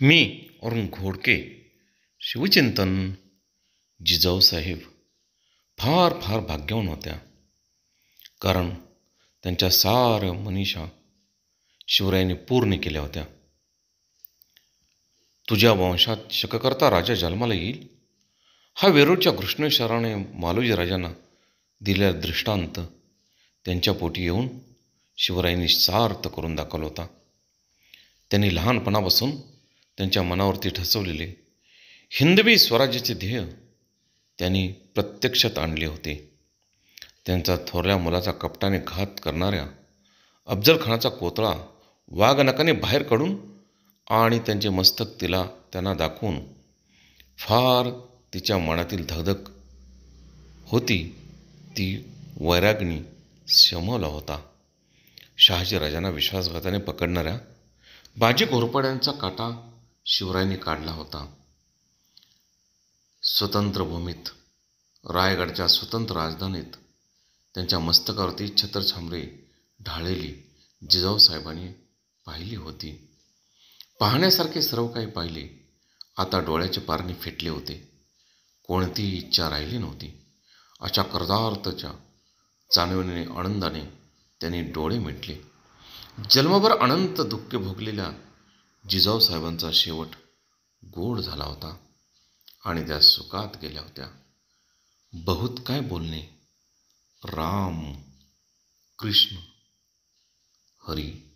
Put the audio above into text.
मी अरुण घोडके शिवचिंतन जिजाऊ साहेब फार फार भाग्यवान होत्या. कारण त्यांच्या साऱ्या मनीषा शिवरायांनी पूर्ण केल्या होत्या. तुझ्या वंशात शककर्ता राजा जन्माला येईल हा वेरूळच्या घृष्णेश्वराने मालोजी राजांना दिलेला दृष्टांत त्यांच्या पोटी येऊन शिवरायांनी सार्थ करून दाखवला होता. त्यांनी लहानपणापासून त्यांच्या मनावरती ठसवलेले हिंदवी स्वराज्याचे ध्येय त्यांनी प्रत्यक्षात आणले होते. त्यांचा थोरल्या मुलाचा कपटाने घात करणाऱ्या अफजलखानाचा कोतळा वाघनखाने बाहेर काढून आणि त्यांचे मस्तक त्यांना दाखवून फार तिच्या मनातील धगधग होती ती वैराग्नी शमवला होता. शहाजीराजांना विश्वासघाताने पकडणाऱ्या बाजी घोरपड्यांचा काटा शिवरायांनी काढला होता. स्वतंत्र भूमीत रायगडच्या स्वतंत्र राजधानीत त्यांच्या मस्तकावरती छत्रछामरे ढाळलेली जिजाऊ साहेबांनी पाहिली होती. पाहण्यासारखे सर्व काही पाहिले. आता डोळ्याचे पारणे फेटले होते. कोणतीही इच्छा राहिली नव्हती. अशा कर्दार्थच्या जाणीवेने आनंदाने त्यांनी डोळे मिटले. जन्मभर अनंत दुःखे भोगलेल्या जिजाऊ साहेबांचा शेवट गोड झाला होता आणि त्या सुखात गेल्या होत्या. बहुत काय बोलणे. राम कृष्ण हरी